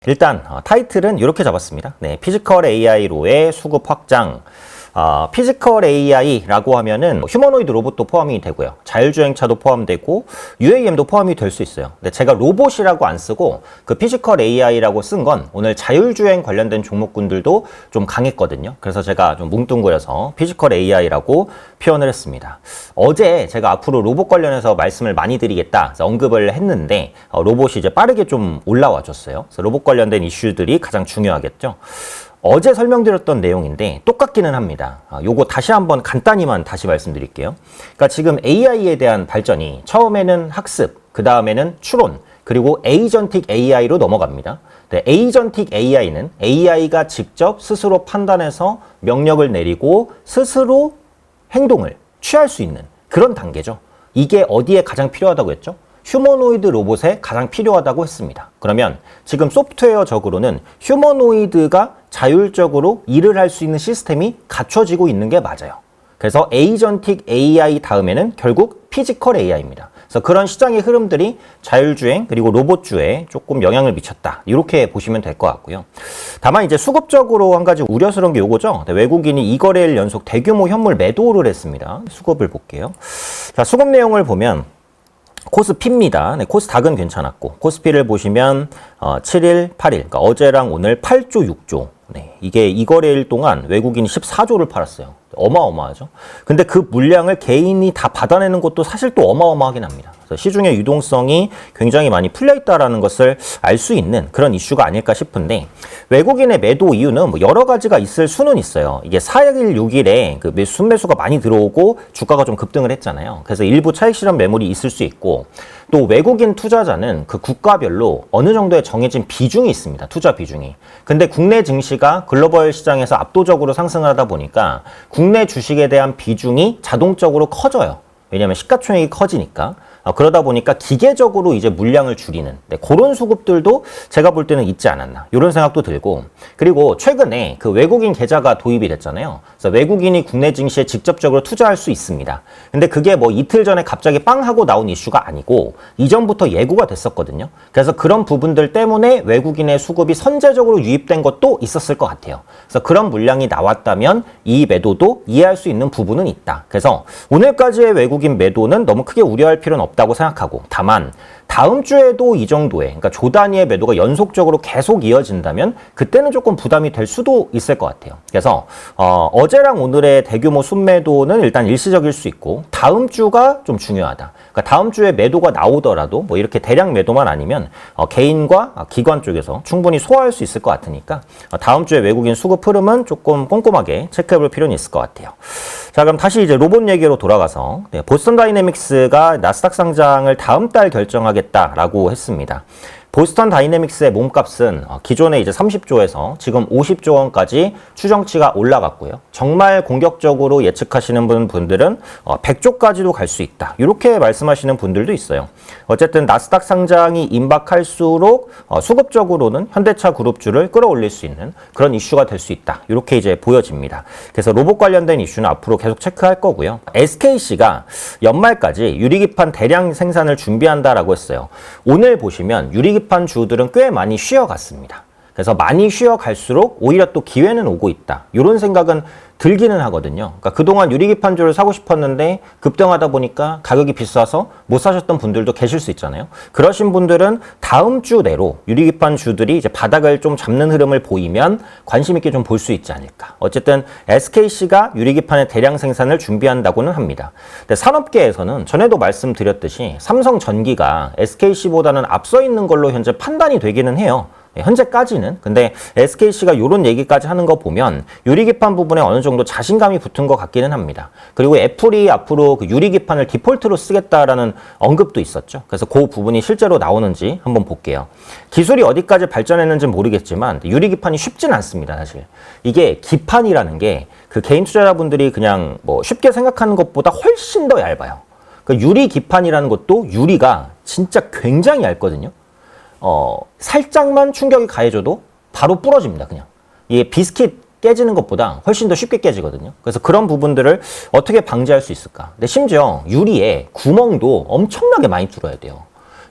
일단 타이틀은 이렇게 잡았습니다. 네, 피지컬 AI로의 수급 확장. 피지컬 AI라고 하면은 휴머노이드 로봇도 포함이 되고요. 자율주행차도 포함되고 UAM도 포함이 될 수 있어요. 근데 제가 로봇이라고 안 쓰고 그 피지컬 AI라고 쓴 건 오늘 자율주행 관련된 종목군들도 좀 강했거든요. 그래서 제가 좀 뭉뚱그려서 피지컬 AI라고 표현을 했습니다. 어제 제가 앞으로 로봇 관련해서 말씀을 많이 드리겠다 언급을 했는데 로봇이 이제 빠르게 좀 올라와 줬어요. 그래서 로봇 관련된 이슈들이 가장 중요하겠죠. 어제 설명드렸던 내용인데 똑같기는 합니다. 요거 다시 한번 간단히만 다시 말씀드릴게요. 그러니까 지금 AI에 대한 발전이 처음에는 학습, 그 다음에는 추론, 그리고 에이전틱 AI로 넘어갑니다. 네, 에이전틱 AI는 AI가 직접 스스로 판단해서 명령을 내리고 스스로 행동을 취할 수 있는 그런 단계죠. 이게 어디에 가장 필요하다고 했죠? 휴머노이드 로봇에 가장 필요하다고 했습니다. 그러면 지금 소프트웨어적으로는 휴머노이드가 자율적으로 일을 할 수 있는 시스템이 갖춰지고 있는 게 맞아요. 그래서 에이전틱 AI 다음에는 결국 피지컬 AI입니다. 그래서 그런 시장의 흐름들이 자율주행 그리고 로봇주에 조금 영향을 미쳤다. 이렇게 보시면 될 것 같고요. 다만 이제 수급적으로 한 가지 우려스러운 게 요거죠. 외국인이 2거래일 연속 대규모 현물 매도를 했습니다. 수급을 볼게요. 자, 수급 내용을 보면 코스피입니다. 네, 코스닥은 괜찮았고 코스피를 보시면 7일, 8일, 그러니까 어제랑 오늘 8조, 6조. 네, 이게 2거래일 동안 외국인이 14조를 팔았어요. 어마어마하죠. 근데 그 물량을 개인이 다 받아내는 것도 사실 또 어마어마하긴 합니다. 그래서 시중의 유동성이 굉장히 많이 풀려 있다라는 것을 알 수 있는 그런 이슈가 아닐까 싶은데 외국인의 매도 이유는 뭐 여러 가지가 있을 수는 있어요. 이게 4일, 6일에 그 순매수가 많이 들어오고 주가가 좀 급등을 했잖아요. 그래서 일부 차익 실현 매물이 있을 수 있고 또 외국인 투자자는 그 국가별로 어느 정도의 정해진 비중이 있습니다. 투자 비중이. 근데 국내 증시가 글로벌 시장에서 압도적으로 상승을 하다 보니까 국내 주식에 대한 비중이 자동적으로 커져요. 왜냐하면 시가총액이 커지니까. 그러다 보니까 기계적으로 이제 물량을 줄이는 그런 수급들도 제가 볼 때는 있지 않았나 이런 생각도 들고 그리고 최근에 그 외국인 계좌가 도입이 됐잖아요. 그래서 외국인이 국내 증시에 직접적으로 투자할 수 있습니다. 근데 그게 뭐 이틀 전에 갑자기 빵 하고 나온 이슈가 아니고 이전부터 예고가 됐었거든요. 그래서 그런 부분들 때문에 외국인의 수급이 선제적으로 유입된 것도 있었을 것 같아요. 그래서 그런 물량이 나왔다면 이 매도도 이해할 수 있는 부분은 있다. 그래서 오늘까지의 외국인 매도는 너무 크게 우려할 필요는 없다고 생각하고 다만 다음 주에도 이 정도의 그러니까 조 단위의 매도가 연속적으로 계속 이어진다면 그때는 조금 부담이 될 수도 있을 것 같아요. 그래서 어제랑 오늘의 대규모 순매도는 일단 일시적일 수 있고 다음 주가 좀 중요하다. 그러니까 다음 주에 매도가 나오더라도 뭐 이렇게 대량 매도만 아니면 개인과 기관 쪽에서 충분히 소화할 수 있을 것 같으니까 다음 주에 외국인 수급 흐름은 조금 꼼꼼하게 체크해볼 필요는 있을 것 같아요. 자, 그럼 다시 이제 로봇 얘기로 돌아가서 보스턴 다이내믹스가 나스닥 상장을 다음 달 결정하겠다라고 했습니다. 보스턴 다이내믹스의 몸값은 기존에 이제 30조에서 지금 50조 원까지 추정치가 올라갔고요. 정말 공격적으로 예측하시는 분들은 100조까지도 갈 수 있다. 이렇게 말씀하시는 분들도 있어요. 어쨌든 나스닥 상장이 임박할수록 수급적으로는 현대차 그룹주를 끌어올릴 수 있는 그런 이슈가 될 수 있다. 이렇게 이제 보여집니다. 그래서 로봇 관련된 이슈는 앞으로 계속 체크할 거고요. SKC가 연말까지 유리기판 대량 생산을 준비한다라고 했어요. 오늘 보시면 유리기판 주들은 꽤 많이 쉬어갔습니다. 그래서 많이 쉬어갈수록 오히려 또 기회는 오고 있다. 이런 생각은 들기는 하거든요. 그러니까 그동안 유리기판주를 사고 싶었는데 급등하다 보니까 가격이 비싸서 못 사셨던 분들도 계실 수 있잖아요. 그러신 분들은 다음 주 내로 유리기판주들이 이제 바닥을 좀 잡는 흐름을 보이면 관심 있게 좀 볼 수 있지 않을까. 어쨌든 SKC가 유리기판의 대량 생산을 준비한다고는 합니다. 근데 산업계에서는 전에도 말씀드렸듯이 삼성전기가 SKC보다는 앞서 있는 걸로 현재 판단이 되기는 해요. 현재까지는. 근데 SKC가 이런 얘기까지 하는 거 보면 유리기판 부분에 어느 정도 자신감이 붙은 것 같기는 합니다. 그리고 애플이 앞으로 그 유리기판을 디폴트로 쓰겠다라는 언급도 있었죠. 그래서 그 부분이 실제로 나오는지 한번 볼게요. 기술이 어디까지 발전했는지 모르겠지만 유리기판이 쉽진 않습니다, 사실. 이게 기판이라는 게 그 개인 투자자분들이 그냥 뭐 쉽게 생각하는 것보다 훨씬 더 얇아요. 그 유리기판이라는 것도 유리가 진짜 굉장히 얇거든요. 살짝만 충격이 가해져도 바로 부러집니다, 그냥. 이게 비스킷 깨지는 것보다 훨씬 더 쉽게 깨지거든요. 그래서 그런 부분들을 어떻게 방지할 수 있을까? 근데 심지어 유리에 구멍도 엄청나게 많이 뚫어야 돼요.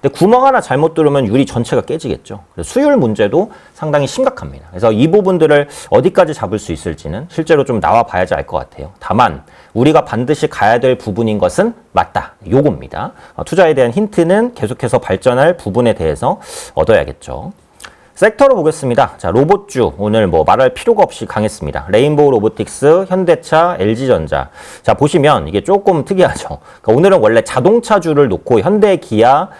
근데 구멍 하나 잘못 뚫으면 유리 전체가 깨지겠죠. 그래서 수율 문제도 상당히 심각합니다. 그래서 이 부분들을 어디까지 잡을 수 있을지는 실제로 좀 나와 봐야지 알 것 같아요. 다만 우리가 반드시 가야 될 부분인 것은 맞다. 요겁니다. 투자에 대한 힌트는 계속해서 발전할 부분에 대해서 얻어야겠죠. 섹터로 보겠습니다. 자, 로봇주 오늘 뭐 말할 필요가 없이 강했습니다. 레인보우 로보틱스, 현대차, LG전자. 자, 보시면 이게 조금 특이하죠. 그러니까 오늘은 원래 자동차주를 놓고 현대, 기아,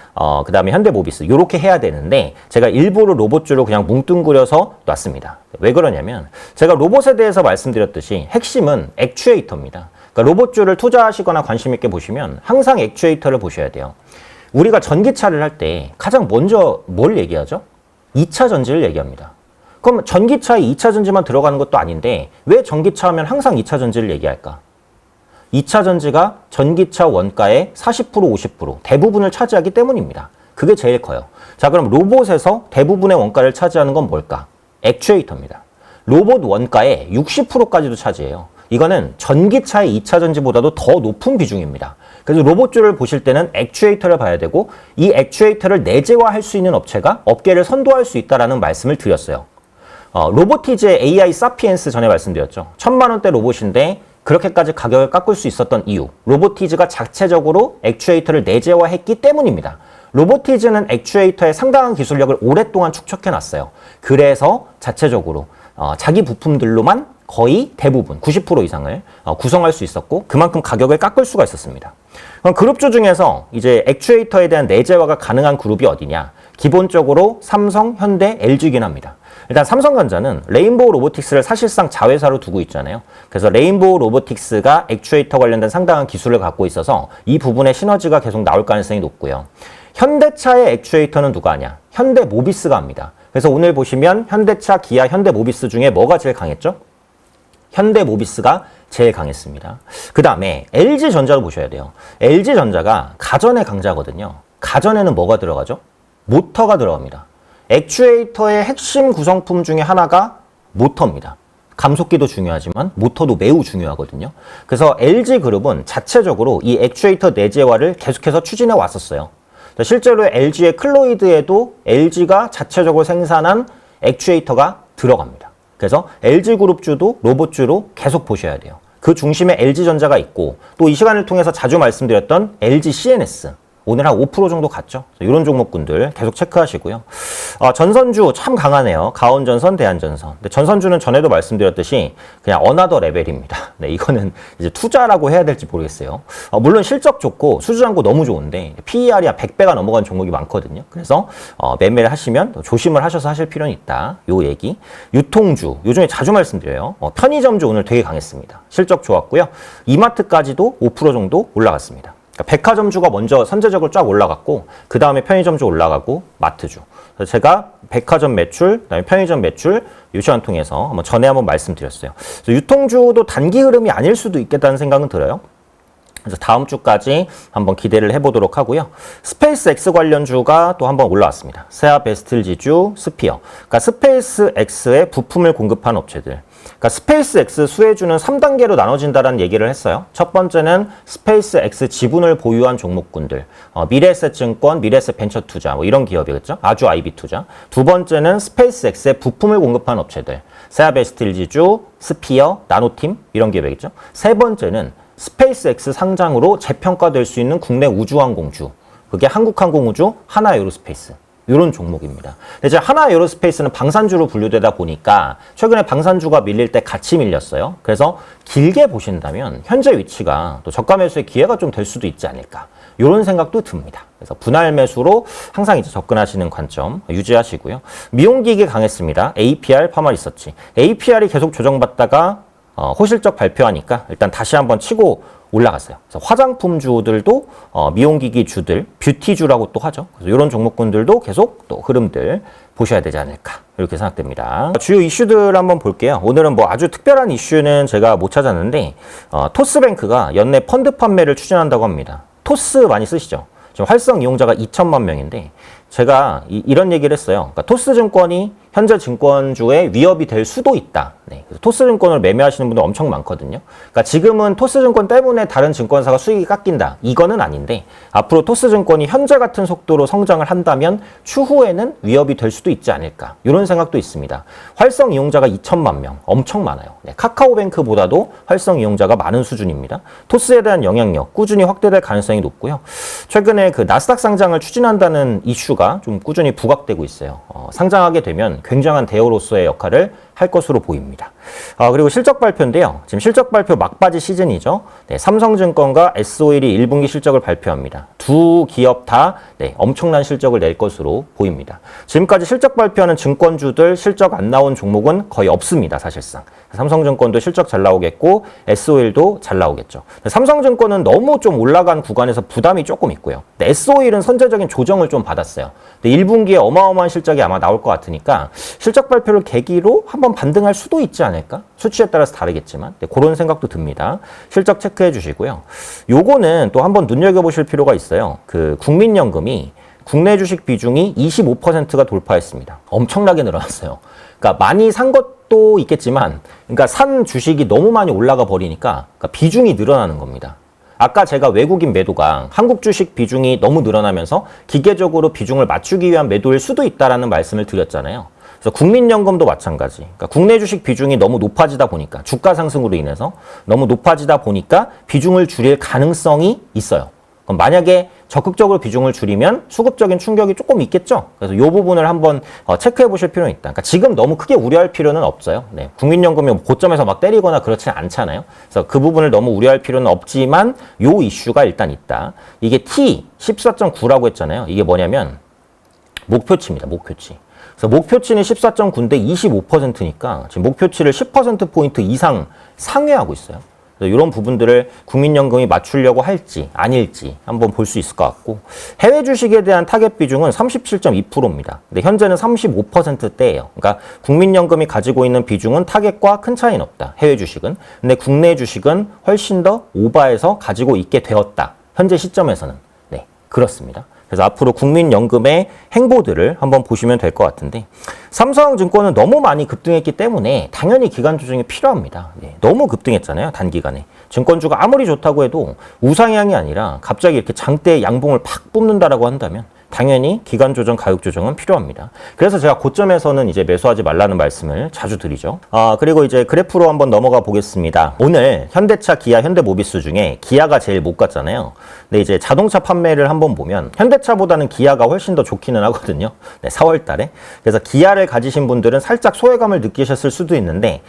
그다음에 현대모비스 이렇게 해야 되는데 제가 일부러 로봇주를 그냥 뭉뚱그려서 놨습니다. 왜 그러냐면 제가 로봇에 대해서 말씀드렸듯이 핵심은 액추에이터입니다. 그러니까 로봇주를 투자하시거나 관심 있게 보시면 항상 액추에이터를 보셔야 돼요. 우리가 전기차를 할 때 가장 먼저 뭘 얘기하죠? 2차 전지를 얘기합니다. 그럼 전기차에 2차 전지만 들어가는 것도 아닌데 왜 전기차 하면 항상 2차 전지를 얘기할까? 2차 전지가 전기차 원가의 40%, 50% 대부분을 차지하기 때문입니다. 그게 제일 커요. 자, 그럼 로봇에서 대부분의 원가를 차지하는 건 뭘까? 액추에이터입니다. 로봇 원가의 60%까지도 차지해요. 이거는 전기차의 2차 전지보다도 더 높은 비중입니다. 그래서 로봇주를 보실 때는 액추에이터를 봐야 되고 이 액추에이터를 내재화할 수 있는 업체가 업계를 선도할 수 있다는 말씀을 드렸어요. 로보티즈의 AI 사피엔스 전에 말씀드렸죠. 1000만 원대 로봇인데 그렇게까지 가격을 깎을 수 있었던 이유. 로보티즈가 자체적으로 액추에이터를 내재화했기 때문입니다. 로보티즈는 액추에이터의 상당한 기술력을 오랫동안 축적해놨어요. 그래서 자체적으로 자기 부품들로만 거의 대부분 90% 이상을 구성할 수 있었고 그만큼 가격을 깎을 수가 있었습니다. 그럼 그룹주 중에서 이제 액추에이터에 대한 내재화가 가능한 그룹이 어디냐? 기본적으로 삼성, 현대, LG이긴 합니다. 일단 삼성전자는 레인보우 로보틱스를 사실상 자회사로 두고 있잖아요. 그래서 레인보우 로보틱스가 액추에이터 관련된 상당한 기술을 갖고 있어서 이 부분의 시너지가 계속 나올 가능성이 높고요. 현대차의 액추에이터는 누가 하냐? 현대모비스가 합니다. 그래서 오늘 보시면 현대차, 기아, 현대모비스 중에 뭐가 제일 강했죠? 현대모비스가 제일 강했습니다. 그 다음에 LG전자를 보셔야 돼요. LG전자가 가전의 강자거든요. 가전에는 뭐가 들어가죠? 모터가 들어갑니다. 액추에이터의 핵심 구성품 중에 하나가 모터입니다. 감속기도 중요하지만 모터도 매우 중요하거든요. 그래서 LG그룹은 자체적으로 이 액추에이터 내재화를 계속해서 추진해 왔었어요. 실제로 LG의 클로이드에도 LG가 자체적으로 생산한 액추에이터가 들어갑니다. 그래서 LG그룹주도 로봇주로 계속 보셔야 돼요. 그 중심에 LG전자가 있고 또 이 시간을 통해서 자주 말씀드렸던 LG CNS 오늘 한 5% 정도 갔죠. 이런 종목군들 계속 체크하시고요. 전선주 참 강하네요. 가온전선, 대한전선. 근데 전선주는 전에도 말씀드렸듯이 그냥 어나더 레벨입니다. 네, 이거는 이제 투자라고 해야 될지 모르겠어요. 물론 실적 좋고 수주잔고 너무 좋은데 PER이 한 100배가 넘어간 종목이 많거든요. 그래서 매매를 하시면 조심을 하셔서 하실 필요는 있다. 요 얘기. 유통주, 요즘에 자주 말씀드려요. 편의점주 오늘 되게 강했습니다. 실적 좋았고요. 이마트까지도 5% 정도 올라갔습니다. 그러니까 백화점주가 먼저 선제적으로 쫙 올라갔고 그 다음에 편의점주 올라가고 마트주. 그래서 제가 백화점 매출, 그다음에 편의점 매출 요 시간 통해서 전에 한번 말씀드렸어요. 그래서 유통주도 단기 흐름이 아닐 수도 있겠다는 생각은 들어요. 그래서 다음 주까지 한번 기대를 해보도록 하고요. 스페이스 X 관련주가 또 한번 올라왔습니다. 세아 베스틀 지주, 스피어. 그러니까 스페이스 X에 부품을 공급한 업체들. 그러니까 스페이스 X 수혜주는 3단계로 나눠진다는 얘기를 했어요. 첫 번째는 스페이스 X 지분을 보유한 종목군들, 미래에셋증권, 미래에셋벤처투자 뭐 이런 기업이겠죠. 아주 IB 투자. 두 번째는 스페이스 X에 부품을 공급한 업체들, 세아베스틸 지주, 스피어, 나노팀 이런 기업이겠죠. 세 번째는 스페이스 X 상장으로 재평가될 수 있는 국내 우주항공주, 그게 한국항공우주, 하나에어로스페이스. 이런 종목입니다. 이제 하나에어로스페이스는 방산주로 분류되다 보니까 최근에 방산주가 밀릴 때 같이 밀렸어요. 그래서 길게 보신다면 현재 위치가 또 저가 매수의 기회가 좀 될 수도 있지 않을까. 이런 생각도 듭니다. 그래서 분할 매수로 항상 이제 접근하시는 관점 유지하시고요. 미용기기 강했습니다. APR, 파마리서치. APR이 계속 조정받다가 호실적 발표하니까 일단 다시 한번 치고 올라갔어요. 그래서 화장품주들도 미용기기 주들, 뷰티주라고 또 하죠. 그래서 이런 종목군들도 계속 또 흐름들 보셔야 되지 않을까 이렇게 생각됩니다. 주요 이슈들 한번 볼게요. 오늘은 뭐 아주 특별한 이슈는 제가 못 찾았는데 토스뱅크가 연내 펀드 판매를 추진한다고 합니다. 토스 많이 쓰시죠? 지금 활성 이용자가 2천만 명인데 제가 이런 얘기를 했어요. 그러니까 토스증권이 현재 증권주에 위협이 될 수도 있다. 네, 그래서 토스증권을 매매하시는 분들 엄청 많거든요. 그러니까 지금은 토스증권 때문에 다른 증권사가 수익이 깎인다. 이거는 아닌데 앞으로 토스증권이 현재 같은 속도로 성장을 한다면 추후에는 위협이 될 수도 있지 않을까. 이런 생각도 있습니다. 활성 이용자가 2천만 명. 엄청 많아요. 네, 카카오뱅크보다도 활성 이용자가 많은 수준입니다. 토스에 대한 영향력 꾸준히 확대될 가능성이 높고요. 최근에 그 나스닥 상장을 추진한다는 이슈가 좀 꾸준히 부각되고 있어요. 상장하게 되면 굉장한 대우로서의 역할을 할 것으로 보입니다. 그리고 실적 발표인데요. 지금 실적 발표 막바지 시즌이죠. 네, 삼성증권과 S-오일이 1분기 실적을 발표합니다. 두 기업 다 엄청난 실적을 낼 것으로 보입니다. 지금까지 실적 발표하는 증권주들 실적 안 나온 종목은 거의 없습니다. 사실상. 삼성증권도 실적 잘 나오겠고 S-오일도 잘 나오겠죠. 삼성증권은 너무 좀 올라간 구간에서 부담이 조금 있고요. S-오일은 선제적인 조정을 좀 받았어요. 1분기에 어마어마한 실적이 아마 나올 것 같으니까 실적 발표를 계기로 한번 반등할 수도 있지 않을까? 수치에 따라서 다르겠지만 그런 생각도 듭니다. 실적 체크해 주시고요. 요거는 또 한번 눈여겨보실 필요가 있어요. 그 국민연금이 국내 주식 비중이 25%가 돌파했습니다. 엄청나게 늘어났어요. 그러니까 많이 산 것도 있겠지만 그러니까 산 주식이 너무 많이 올라가 버리니까 그러니까 비중이 늘어나는 겁니다. 아까 제가 외국인 매도가 한국 주식 비중이 너무 늘어나면서 기계적으로 비중을 맞추기 위한 매도일 수도 있다라는 말씀을 드렸잖아요. 그래서 국민연금도 마찬가지. 그러니까 국내 주식 비중이 너무 높아지다 보니까 주가 상승으로 인해서 너무 높아지다 보니까 비중을 줄일 가능성이 있어요. 그럼 만약에 적극적으로 비중을 줄이면 수급적인 충격이 조금 있겠죠. 그래서 이 부분을 한번 체크해 보실 필요는 있다. 그러니까 지금 너무 크게 우려할 필요는 없어요. 네, 국민연금이 고점에서 막 때리거나 그렇지는 않잖아요. 그래서 그 부분을 너무 우려할 필요는 없지만 요 이슈가 일단 있다. 이게 T 14.9라고 했잖아요. 이게 뭐냐면 목표치입니다. 목표치. 그래서 목표치는 14.9인데 25%니까 지금 목표치를 10%포인트 이상 상회하고 있어요. 이런 부분들을 국민연금이 맞추려고 할지 아닐지 한번 볼 수 있을 것 같고 해외 주식에 대한 타겟 비중은 37.2%입니다. 근데 현재는 35%대예요. 그러니까 국민연금이 가지고 있는 비중은 타겟과 큰 차이는 없다. 해외 주식은. 근데 국내 주식은 훨씬 더 오버해서 가지고 있게 되었다. 현재 시점에서는. 네, 그렇습니다. 그래서 앞으로 국민연금의 행보들을 한번 보시면 될 것 같은데 삼성증권은 너무 많이 급등했기 때문에 당연히 기간 조정이 필요합니다. 네, 너무 급등했잖아요. 단기간에. 증권주가 아무리 좋다고 해도 우상향이 아니라 갑자기 이렇게 장대 양봉을 팍 뽑는다라고 한다면 당연히 기간 조정, 가격 조정은 필요합니다. 그래서 제가 고점에서는 이제 매수하지 말라는 말씀을 자주 드리죠. 그리고 이제 그래프로 한번 넘어가 보겠습니다. 오늘 현대차, 기아, 현대모비스 중에 기아가 제일 못 갔잖아요. 근데 이제 자동차 판매를 한번 보면 현대차보다는 기아가 훨씬 더 좋기는 하거든요. 네, 4월 달에. 그래서 기아를 가지신 분들은 살짝 소외감을 느끼셨을 수도 있는데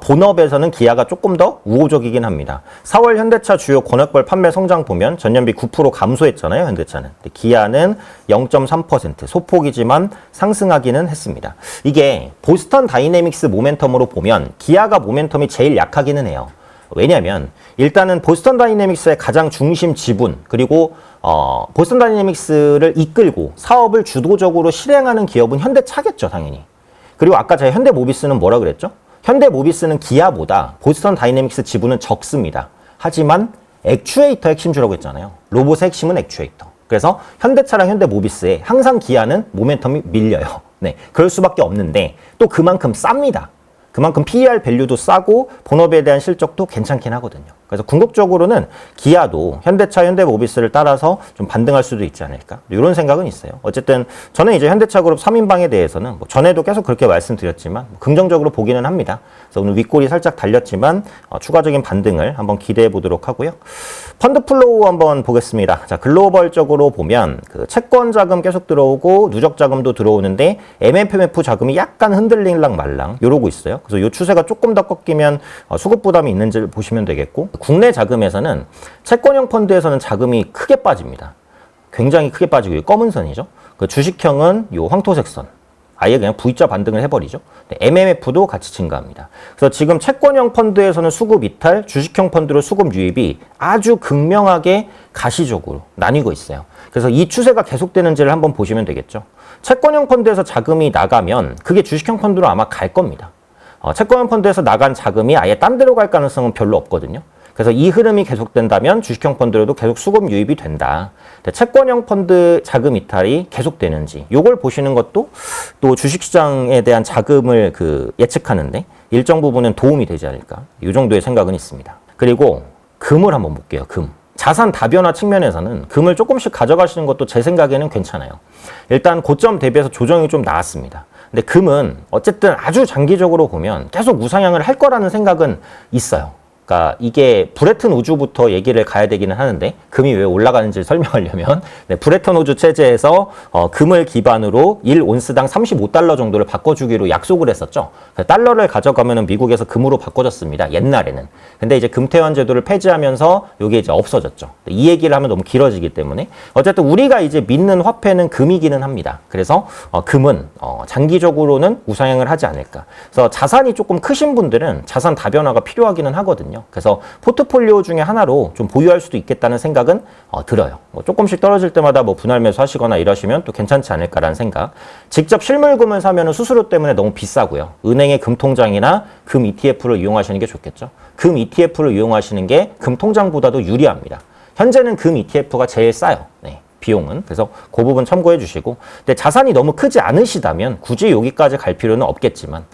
본업에서는 기아가 조금 더 우호적이긴 합니다. 4월 현대차 주요 권역별 판매 성장 보면 전년비 9% 감소했잖아요. 현대차는. 근데 기아는 0.3% 소폭이지만 상승하기는 했습니다. 이게 보스턴 다이내믹스 모멘텀으로 보면 기아가 모멘텀이 제일 약하기는 해요. 왜냐하면 일단은 보스턴 다이내믹스의 가장 중심 지분 그리고 보스턴 다이내믹스를 이끌고 사업을 주도적으로 실행하는 기업은 현대차겠죠. 당연히. 그리고 아까 제가 현대모비스는 뭐라 그랬죠? 현대모비스는 기아보다 보스턴 다이내믹스 지분은 적습니다. 하지만 액추에이터 핵심주라고 했잖아요. 로봇의 핵심은 액추에이터. 그래서 현대차랑 현대모비스에 항상 기아는 모멘텀이 밀려요. 네, 그럴 수밖에 없는데 또 그만큼 쌉니다. 그만큼 PER 밸류도 싸고 본업에 대한 실적도 괜찮긴 하거든요. 그래서 궁극적으로는 기아도 현대차, 현대모비스를 따라서 좀 반등할 수도 있지 않을까? 이런 생각은 있어요. 어쨌든 저는 이제 현대차 그룹 3인방에 대해서는 전에도 계속 그렇게 말씀드렸지만 긍정적으로 보기는 합니다. 그래서 오늘 윗골이 살짝 달렸지만 추가적인 반등을 한번 기대해 보도록 하고요. 펀드 플로우 한번 보겠습니다. 자, 글로벌적으로 보면 그 채권 자금 계속 들어오고 누적 자금도 들어오는데 MFMF 자금이 약간 흔들릴랑 말랑 이러고 있어요. 그래서 이 추세가 조금 더 꺾이면 수급 부담이 있는지를 보시면 되겠고 국내 자금에서는 채권형 펀드에서는 자금이 크게 빠집니다. 굉장히 크게 빠지고 검은 선이죠. 그 주식형은 요 황토색 선. 아예 그냥 V자 반등을 해버리죠. MMF도 같이 증가합니다. 그래서 지금 채권형 펀드에서는 수급 이탈, 주식형 펀드로 수급 유입이 아주 극명하게 가시적으로 나뉘고 있어요. 그래서 이 추세가 계속되는지를 한번 보시면 되겠죠. 채권형 펀드에서 자금이 나가면 그게 주식형 펀드로 아마 갈 겁니다. 채권형 펀드에서 나간 자금이 아예 딴 데로 갈 가능성은 별로 없거든요. 그래서 이 흐름이 계속된다면 주식형 펀드로도 계속 수급 유입이 된다. 채권형 펀드 자금 이탈이 계속되는지 요걸 보시는 것도 또 주식시장에 대한 자금을 예측하는데 일정 부분은 도움이 되지 않을까. 이 정도의 생각은 있습니다. 그리고 금을 한번 볼게요. 금. 자산 다변화 측면에서는 금을 조금씩 가져가시는 것도 제 생각에는 괜찮아요. 일단 고점 대비해서 조정이 좀 나왔습니다. 근데 금은 어쨌든 아주 장기적으로 보면 계속 우상향을 할 거라는 생각은 있어요. 그러니까 이게 브레튼 우주부터 얘기를 가야 되기는 하는데 금이 왜 올라가는지 설명하려면 브레튼 우주 체제에서 금을 기반으로 1온스당 35달러 정도를 바꿔주기로 약속을 했었죠. 달러를 가져가면 미국에서 금으로 바꿔줬습니다. 옛날에는. 근데 이제 금태환 제도를 폐지하면서 이게 이제 없어졌죠. 이 얘기를 하면 너무 길어지기 때문에 어쨌든 우리가 이제 믿는 화폐는 금이기는 합니다. 그래서 금은 장기적으로는 우상향을 하지 않을까. 그래서 자산이 조금 크신 분들은 자산 다변화가 필요하기는 하거든요. 그래서 포트폴리오 중에 하나로 좀 보유할 수도 있겠다는 생각은 들어요. 조금씩 떨어질 때마다 분할 매수하시거나 이러시면 또 괜찮지 않을까라는 생각. 직접 실물금을 사면 수수료 때문에 너무 비싸고요. 은행의 금통장이나 금 ETF를 이용하시는 게 좋겠죠. 금 ETF를 이용하시는 게 금통장보다도 유리합니다. 현재는 금 ETF가 제일 싸요. 네. 비용은. 그래서 그 부분 참고해 주시고. 근데 자산이 너무 크지 않으시다면 굳이 여기까지 갈 필요는 없겠지만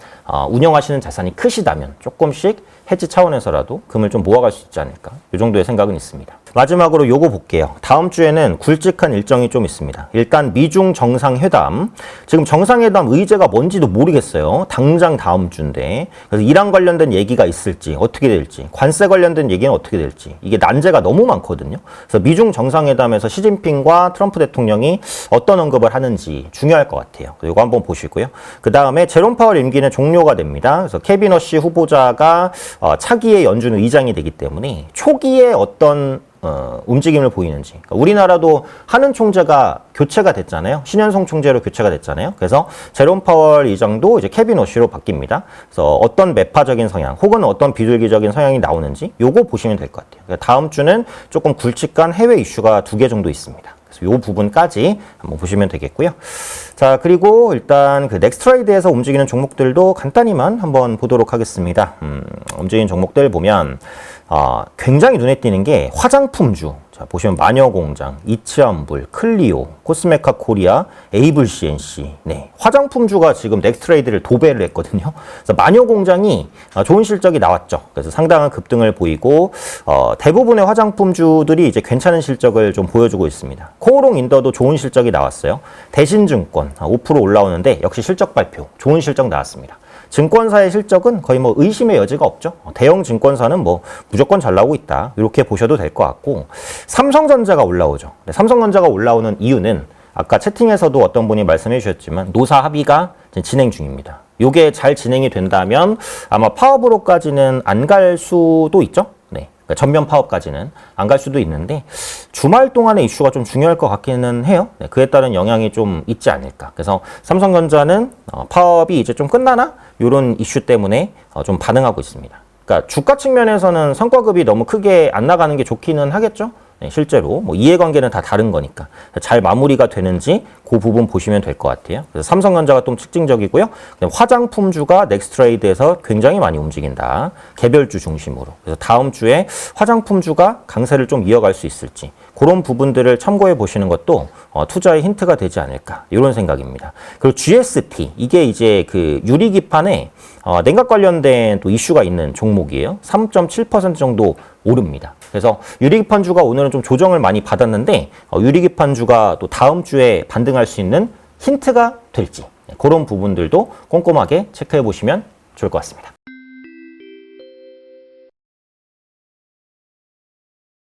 운영하시는 자산이 크시다면 조금씩 해지 차원에서라도 금을 좀 모아갈 수 있지 않을까. 이 정도의 생각은 있습니다. 마지막으로 요거 볼게요. 다음 주에는 굵직한 일정이 좀 있습니다. 일단 미중 정상회담. 지금 정상회담 의제가 뭔지도 모르겠어요. 당장 다음 주인데. 그래서 이란 관련된 얘기가 있을지 어떻게 될지 관세 관련된 얘기는 어떻게 될지 이게 난제가 너무 많거든요. 그래서 미중 정상회담에서 시진핑과 트럼프 대통령이 어떤 언급을 하는지 중요할 것 같아요. 이거 한번 보시고요. 그 다음에 제롬 파월 임기는 종료가 됩니다. 그래서 케빈 허시 후보자가 차기의 연준 의장이 되기 때문에 초기에 어떤 움직임을 보이는지. 그러니까 우리나라도 하는 총재가 교체가 됐잖아요. 신현성 총재로 교체가 됐잖아요. 그래서 제롬 파월 의장도 이제 케빈 허시로 바뀝니다. 그래서 어떤 매파적인 성향 혹은 어떤 비둘기적인 성향이 나오는지 요거 보시면 될 것 같아요. 그러니까 다음 주는 조금 굵직한 해외 이슈가 2개 정도 있습니다. 그래서 요 부분까지 한번 보시면 되겠고요. 자, 그리고 일단 넥스트레이드에서 움직이는 종목들도 간단히만 한번 보도록 하겠습니다. 움직이는 종목들 보면 굉장히 눈에 띄는 게 화장품주. 자, 보시면 마녀공장, 이치환불, 클리오, 코스메카 코리아, 에이블 CNC. 네, 화장품주가 지금 넥스트레이드를 도배를 했거든요. 그래서 마녀공장이 좋은 실적이 나왔죠. 그래서 상당한 급등을 보이고 대부분의 화장품주들이 이제 괜찮은 실적을 좀 보여주고 있습니다. 코오롱 인더도 좋은 실적이 나왔어요. 대신증권 5% 올라오는데 역시 실적 발표 좋은 실적 나왔습니다. 증권사의 실적은 거의 의심의 여지가 없죠. 대형 증권사는 무조건 잘 나오고 있다. 이렇게 보셔도 될 것 같고 삼성전자가 올라오죠. 삼성전자가 올라오는 이유는 아까 채팅에서도 어떤 분이 말씀해 주셨지만 노사 합의가 진행 중입니다. 이게 잘 진행이 된다면 아마 파업으로까지는 안 갈 수도 있죠. 네. 그러니까 전면 파업까지는 안 갈 수도 있는데 주말 동안의 이슈가 좀 중요할 것 같기는 해요. 네, 그에 따른 영향이 좀 있지 않을까. 그래서 삼성전자는 파업이 이제 좀 끝나나? 이런 이슈 때문에 좀 반응하고 있습니다. 그러니까 주가 측면에서는 성과급이 너무 크게 안 나가는 게 좋기는 하겠죠. 네, 실제로 이해관계는 다 다른 거니까 잘 마무리가 되는지 그 부분 보시면 될 것 같아요. 그래서 삼성전자가 좀 특징적이고요. 화장품주가 넥스트레이드에서 굉장히 많이 움직인다. 개별주 중심으로. 그래서 다음 주에 화장품주가 강세를 좀 이어갈 수 있을지 그런 부분들을 참고해 보시는 것도 투자의 힌트가 되지 않을까 이런 생각입니다. 그리고 GST 이게 이제 유리기판에 냉각 관련된 또 이슈가 있는 종목이에요. 3.7% 정도 오릅니다. 그래서 유리기판주가 오늘은 좀 조정을 많이 받았는데 유리기판주가 또 다음 주에 반등할 수 있는 힌트가 될지 그런 부분들도 꼼꼼하게 체크해 보시면 좋을 것 같습니다.